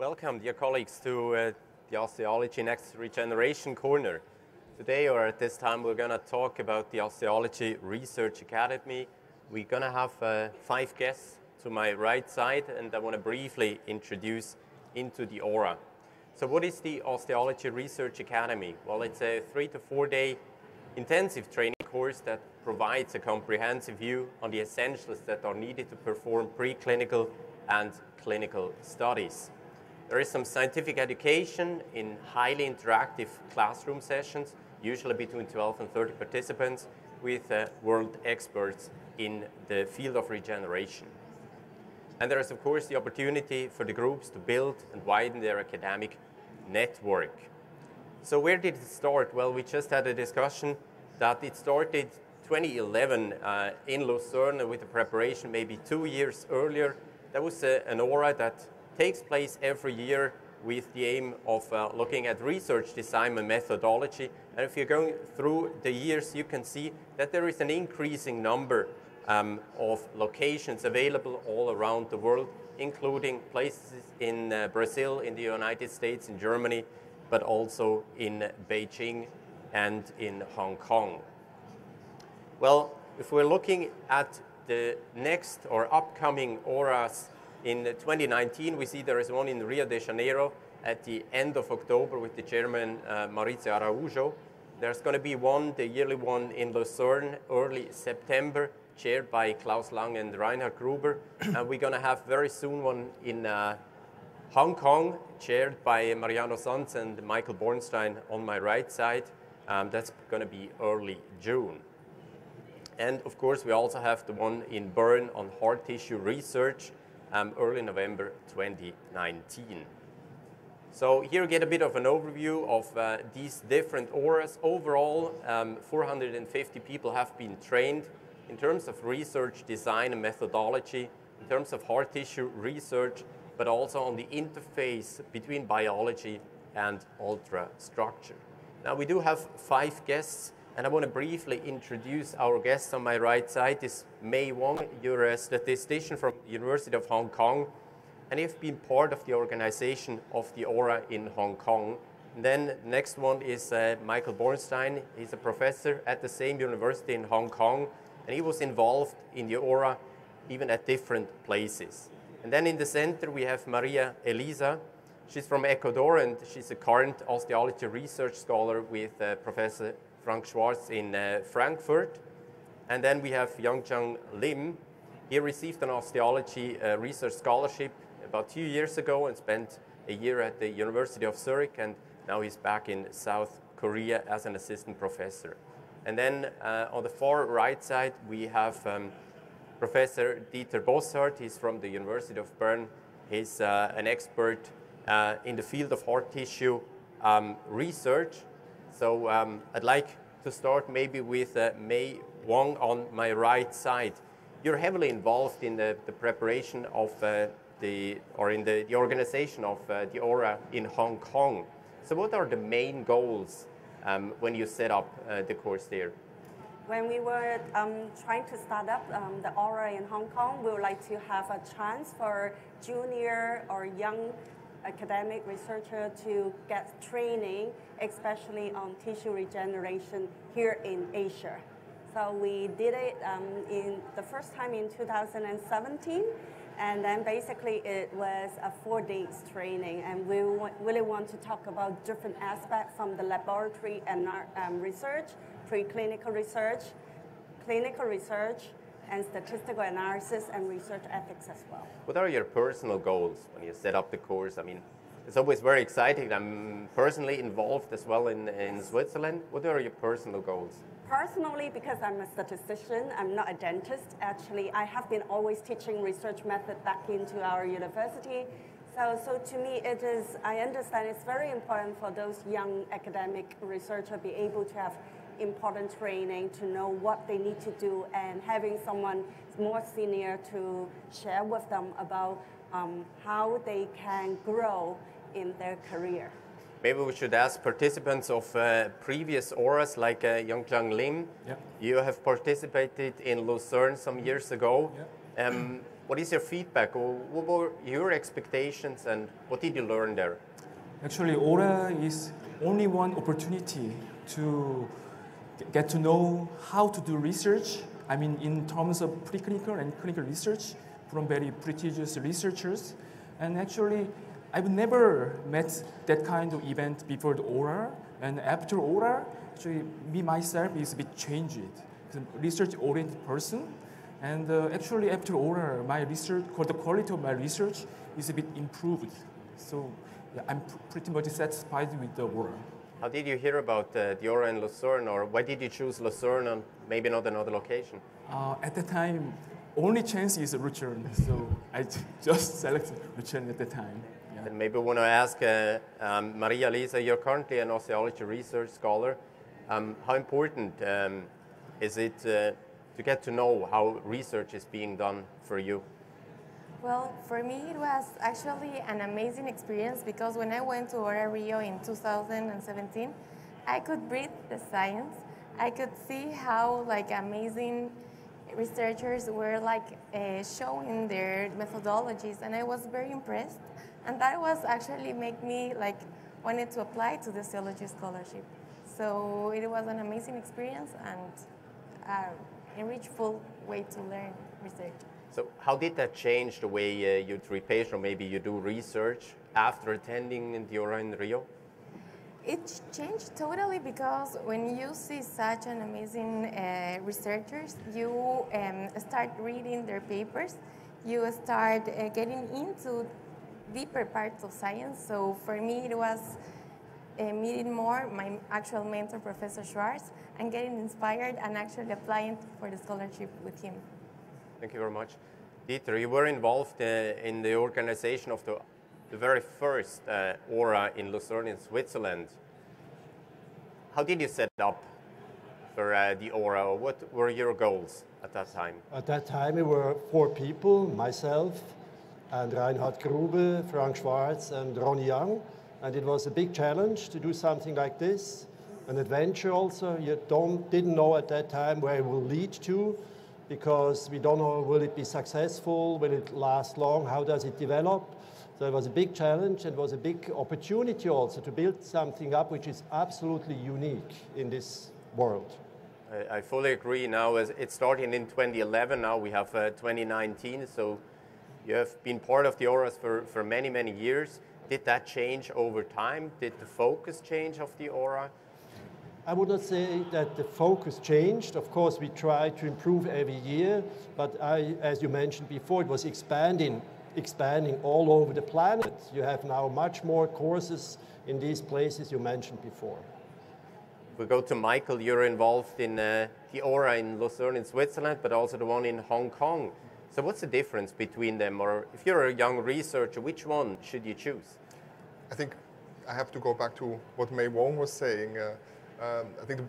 Welcome, dear colleagues, to the Osteology Next Regeneration Corner. Today, or at this time, we're going to talk about the Osteology Research Academy. We're going to have 5 guests to my right side, and I want to briefly introduce into the aura. So what is the Osteology Research Academy? Well, it's a 3 to 4 day intensive training course that provides a comprehensive view on the essentials that are needed to perform preclinical and clinical studies. There is some scientific education in highly interactive classroom sessions, usually between 12 and 30 participants, with world experts in the field of regeneration. And there is, of course, the opportunity for the groups to build and widen their academic network. So where did it start? Well, we just had a discussion that it started 2011 in Lucerne with the preparation maybe 2 years earlier. That was an aura that takes place every year with the aim of looking at research design and methodology. And if you're going through the years, you can see that there is an increasing number of locations available all around the world, including places in Brazil, in the United States, in Germany, but also in Beijing and in Hong Kong. Well, if we're looking at the next or upcoming auras in 2019, we see there is one in Rio de Janeiro at the end of October with the chairman Maurizio Araujo. There's going to be one, the yearly one in Lucerne, early September, chaired by Klaus Lang and Reinhard Gruber. And we're going to have very soon one in Hong Kong, chaired by Mariano Sanz and Michael Bornstein on my right side. That's going to be early June. And of course, we also have the one in Bern on heart tissue research, early November 2019. So here you get a bit of an overview of these different auras. Overall, 450 people have been trained in terms of research design and methodology, in terms of heart tissue research, but also on the interface between biology and ultrastructure. Now we do have 5 guests, and I want to briefly introduce our guests on my right side. This is Mei Wong. You're a statistician from the University of Hong Kong, and you've been part of the organization of the Aura in Hong Kong. And then the next one is Michael Bornstein. He's a professor at the same university in Hong Kong, and he was involved in the Aura even at different places. And then in the center we have Maria Elisa. She's from Ecuador, and she's a current osteology research scholar with Professor Frank Schwarz in Frankfurt. And then we have Yongchang Lim. He received an osteology research scholarship about 2 years ago and spent a year at the University of Zurich, and now he's back in South Korea as an assistant professor. And then on the far right side, we have Professor Dieter Bossart. He's from the University of Bern. He's an expert in the field of heart tissue research. So I'd like to start maybe with Mei Wong on my right side. You're heavily involved in the preparation of the organization of the Aura in Hong Kong. So what are the main goals when you set up the course there? When we were trying to start up the Aura in Hong Kong, we would like to have a chance for junior or young academic researcher to get training, especially on tissue regeneration here in Asia. So we did it in the first time in 2017, and then basically it was a 4 days training, and we really want to talk about different aspects from the laboratory and research, preclinical research, clinical research, and statistical analysis and research ethics as well. What are your personal goals when you set up the course? I mean, it's always very exciting. I'm personally involved as well in Switzerland. What are your personal goals? Personally, because I'm a statistician, I'm not a dentist. Actually, I have been always teaching research method back into our university. So to me, it is, I understand it's very important for those young academic researchers to be able to have important training, to know what they need to do, and having someone more senior to share with them about how they can grow in their career. Maybe we should ask participants of previous auras like Yongchang Lim. Yeah. You have participated in Lucerne some years ago. Yeah. What is your feedback? Or what were your expectations and what did you learn there? Actually, Aura is only one opportunity to get to know how to do research. I mean, in terms of preclinical and clinical research from very prestigious researchers. And actually, I've never met that kind of event before the Aura. And after Aura, actually, me myself is a bit changed. I'm a research-oriented person. And actually, after Aura, my research, the quality of my research is a bit improved. So yeah, I'm pretty much satisfied with the Aura. How did you hear about the Aura in Lucerne, or why did you choose Lucerne and maybe not another location? At the time, only chance is Lucerne, so I just selected Lucerne at the time. Yeah. And maybe I want to ask Maria Lisa, you're currently an osteology research scholar. How important is it to get to know how research is being done for you? Well, for me it was actually an amazing experience because when I went to Aura Rio in 2017, I could breathe the science. I could see how amazing researchers were showing their methodologies, and I was very impressed. And that was actually make me wanted to apply to the osteology scholarship. So it was an amazing experience and an enrichful way to learn research. So how did that change the way you treat patients, or maybe you do research after attending the Aura in Rio? It changed totally because when you see such an amazing researchers, you start reading their papers, you start getting into deeper parts of science. So for me it was meeting more my actual mentor, Professor Schwartz, and getting inspired and actually applying for the scholarship with him. Thank you very much. Dieter, you were involved in the organization of the very first Aura in Lucerne in Switzerland. How did you set up for the Aura? What were your goals at that time? At that time we were 4 people, myself and Reinhard Grube, Frank Schwarz and Ronny Young. And it was a big challenge to do something like this, an adventure also. You didn't know at that time where it will lead to, because we don't know, will it be successful, will it last long, how does it develop? So it was a big challenge and was a big opportunity also to build something up which is absolutely unique in this world. I fully agree. Now, as it started in 2011, now we have 2019, so you have been part of the Auras for many, many years. Did that change over time? Did the focus change of the Aura? I would not say that the focus changed. Of course, we try to improve every year, but as you mentioned before, it was expanding all over the planet. You have now much more courses in these places you mentioned before. If we go to Michael, you're involved in the Aura in Lucerne in Switzerland, but also the one in Hong Kong. So what's the difference between them? Or if you're a young researcher, which one should you choose? I think I have to go back to what Mei Wong was saying. I think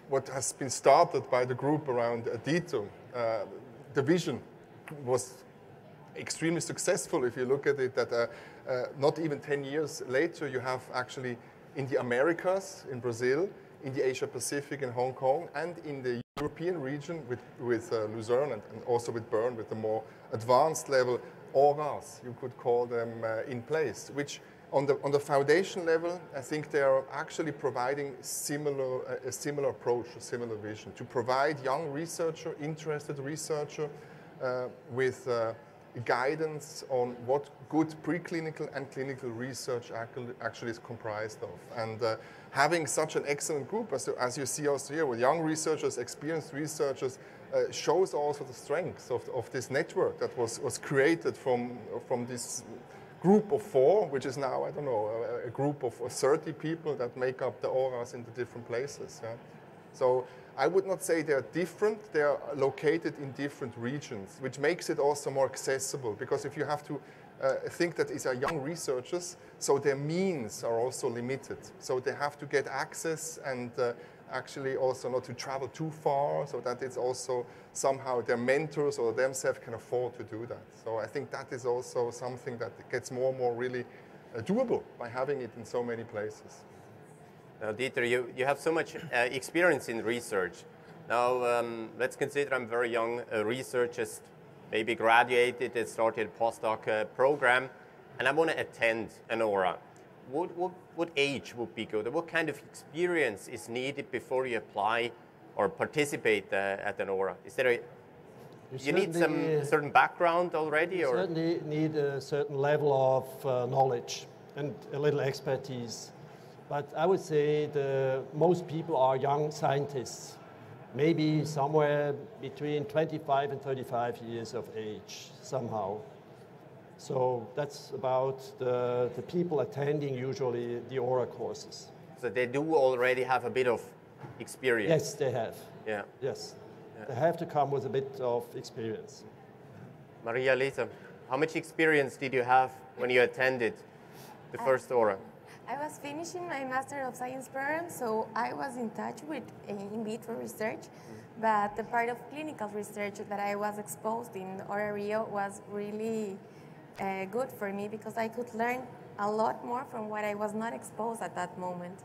what has been started by the group around Dieter, the vision was extremely successful. If you look at it, that not even 10 years later, you have actually in the Americas, in Brazil, in the Asia Pacific, in Hong Kong, and in the European region with Lucerne and also with Bern, with the more advanced level auras, you could call them, in place, which on the foundation level, I think they are actually providing a similar approach, a similar vision, to provide young researcher, interested researcher with guidance on what good preclinical and clinical research actually is comprised of. And having such an excellent group, as you see also here, with young researchers, experienced researchers, shows also the strength of this network that was created from this group of 4, which is now, I don't know, a group of 30 people that make up the auras in the different places. Yeah? So I would not say they're different, they are located in different regions, which makes it also more accessible, because if you have to think that these are young researchers, so their means are also limited. So they have to get access and actually also not to travel too far, so that it's also somehow their mentors or themselves can afford to do that. So I think that is also something that gets more and more really doable by having it in so many places. Now, Dieter, you have so much experience in research. Now, let's consider I'm very young researcher, just maybe graduated and started a postdoc program, and I want to attend an ORA. What age would be good? What kind of experience is needed before you apply or participate at an ORA? Is there you need some certain background already? You certainly need a certain level of knowledge and a little expertise. But I would say most people are young scientists, maybe somewhere between 25 and 35 years of age somehow. So that's about the people attending usually the ORA courses. So they do already have a bit of experience? Yes, they have. Yeah. Yes. Yeah. They have to come with a bit of experience. Maria Lisa, how much experience did you have when you attended the first ORA? I was finishing my Master of Science program, so I was in touch with in vitro research, but the part of clinical research that I was exposed in ORA Rio was really good for me because I could learn a lot more from what I was not exposed at that moment.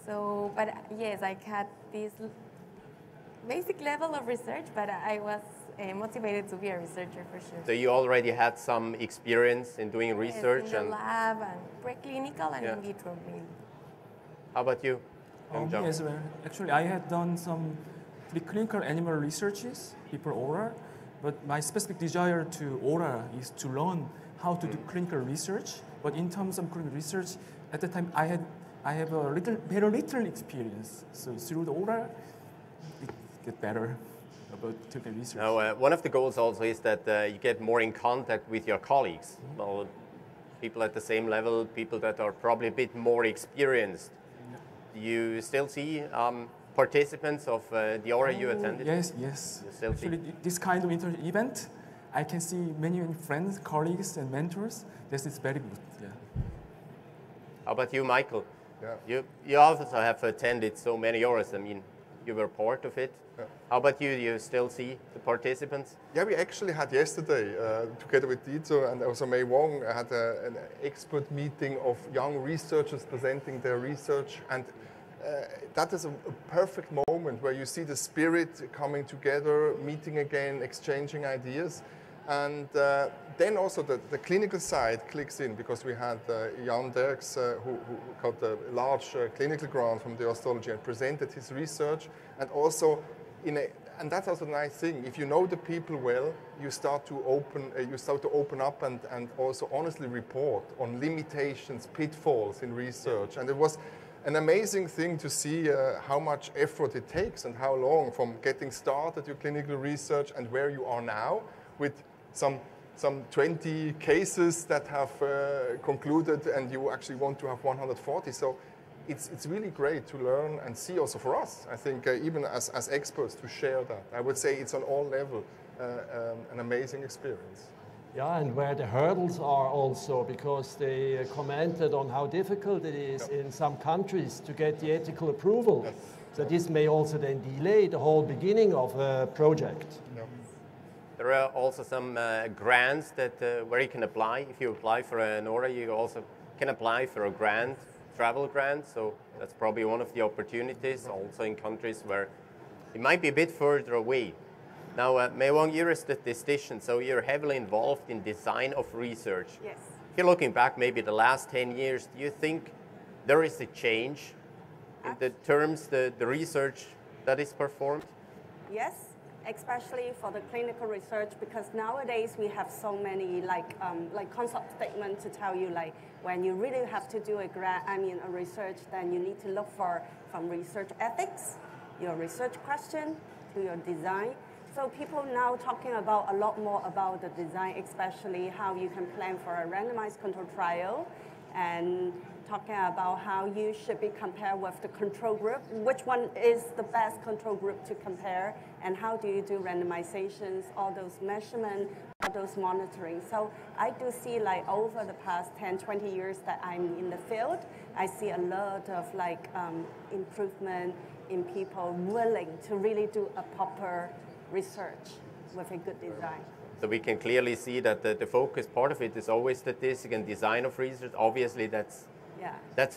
So, but yes, I had this basic level of research, but I was motivated to be a researcher for sure. So you already had some experience in doing research? Yes, in the lab and preclinical and in vitro mainly. How about you? Yes, well, actually I had done some preclinical animal researches before ORA, but my specific desire to ORA is to learn how to do clinical research. But in terms of clinical research, at the time I have very little experience. So through the ORA, it gets better about clinical research. Now, one of the goals also is that you get more in contact with your colleagues. Well, people at the same level, people that are probably a bit more experienced. Do you still see participants of the ORA you attended? Yes, yes. Actually, this kind of event, I can see many friends, colleagues, and mentors. This is very good. Yeah. How about you, Michael? Yeah. You also have attended so many ORAs. I mean, you were part of it. Yeah. How about you? Do you still see the participants? Yeah, we actually had yesterday, together with Dieter and also Mei Wong, had an expert meeting of young researchers presenting their research. And that is a perfect moment where you see the spirit coming together, meeting again, exchanging ideas. And then also the clinical side clicks in because we had Jan Derks, who got a large clinical grant from the Osteology and presented his research. And also, and that's also a nice thing. If you know the people well, you start to open up and also honestly report on limitations, pitfalls in research. And it was an amazing thing to see how much effort it takes and how long from getting started your clinical research and where you are now with some 20 cases that have concluded, and you actually want to have 140. So it's really great to learn and see also for us, I think, even as experts, to share that. I would say it's on all levels an amazing experience. Yeah, and where the hurdles are also, because they commented on how difficult it is in some countries to get the ethical approval. Yes. So this may also then delay the whole beginning of a project. There are also some grants that where you can apply. If you apply for an ORA, you also can apply for a grant, travel grant. So that's probably one of the opportunities, also in countries where it might be a bit further away. Now, Mei Wong, you're a statistician, so you're heavily involved in design of research. Yes. If you're looking back maybe the last 10 years, do you think there is a change in the terms, the research that is performed? Yes, especially for the clinical research, because nowadays we have so many like concept statements to tell you like when you really have to do a research, then you need to look for from research ethics, your research question to your design. So people now talking about a lot more about the design, especially how you can plan for a randomized control trial, and talking about how you should be compared with the control group, which one is the best control group to compare, and how do you do randomizations, all those measurements, all those monitoring. So I do see like over the past 10, 20 years that I'm in the field, I see a lot of like improvement in people willing to really do a proper research with a good design. So we can clearly see that the focus part of it is always statistics and design of research. Obviously, that's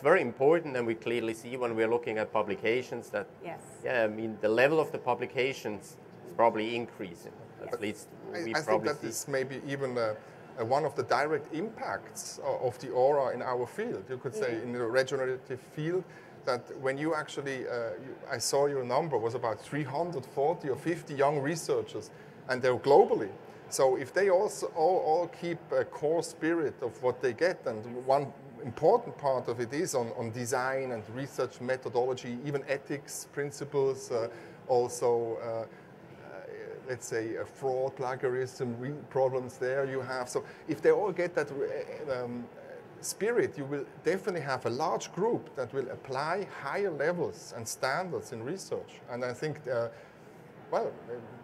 very important, and we clearly see when we're looking at publications that, yes. yeah, I mean, the level of the publications is probably increasing. At least we I think probably that see. is maybe even one of the direct impacts of the aura in our field. You could say in the regenerative field that when you actually, I saw your number was about 340 or 50 young researchers, and they're globally. So if they also all keep a core spirit of what they get, and one important part of it is on design and research methodology, even ethics principles, also let's say fraud, plagiarism, problems there you have. So if they all get that spirit, you will definitely have a large group that will apply higher levels and standards in research. And I think, well,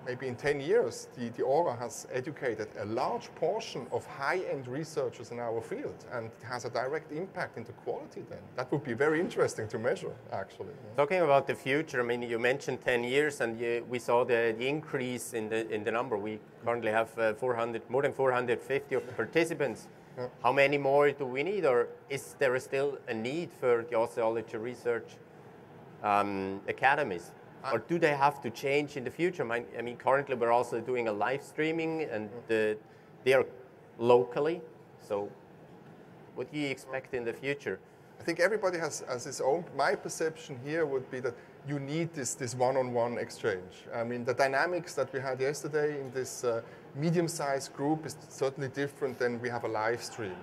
maybe in 10 years, the Aura has educated a large portion of high-end researchers in our field, and it has a direct impact into quality then. That would be very interesting to measure, actually. Talking about the future, I mean, you mentioned 10 years, and we saw the increase in the number. We currently have more than 450 of participants. Yeah. How many more do we need, or is there still a need for the Osteology Research academies? Or do they have to change in the future? I mean, currently we're also doing a live streaming, and they are locally. So what do you expect in the future? I think everybody has his own. My perception here would be that you need this one-on-one exchange. I mean, the dynamics that we had yesterday in this medium-sized group is certainly different than we have a live stream.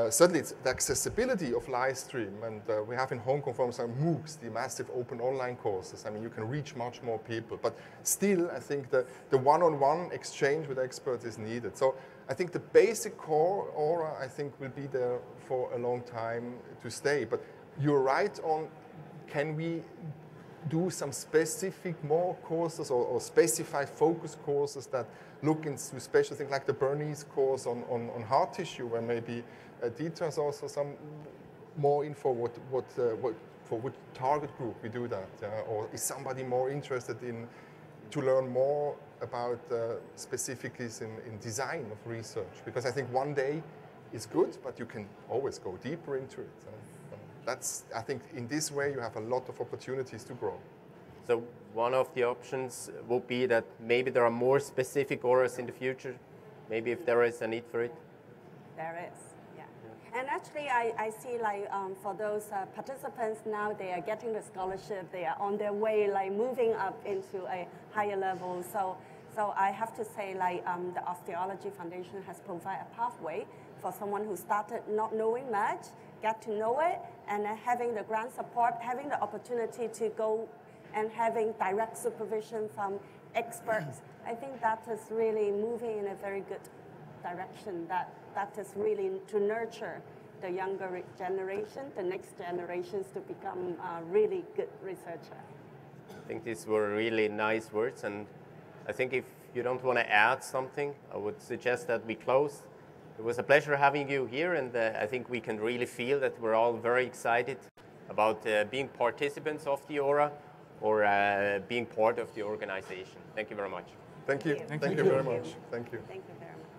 Certainly, it's the accessibility of live stream, and we have in Hong Kong, for example, MOOCs, the massive open online courses. I mean, you can reach much more people, but still, I think the one-on-one exchange with experts is needed. So I think the basic core Aura, I think, will be there for a long time to stay. But you're right on, can we do some specific more courses or specified focus courses that look into special things like the Bernese course on heart tissue, where maybe Dieter has also some more info for which target group we do that, or is somebody more interested in to learn more about specificities in design of research? Because I think one day is good, but you can always go deeper into it. I think in this way you have a lot of opportunities to grow. So one of the options would be that maybe there are more specific auras in the future, maybe if there is a need for it? There is, yeah. And actually I see like for those participants now, they are getting the scholarship, they are on their way like moving up into a higher level. So I have to say like the Osteology Foundation has provided a pathway for someone who started not knowing much, get to know it, and having the grant support, having the opportunity to go and having direct supervision from experts. I think that is really moving in a very good direction. That is really to nurture the younger generation, the next generations to become a really good researcher. I think these were really nice words, and I think if you don't want to add something, I would suggest that we close. It was a pleasure having you here, and I think we can really feel that we're all very excited about being participants of the Aura or being part of the organization. Thank you very much. Thank you. Thank you very much. Thank you. Thank you very much.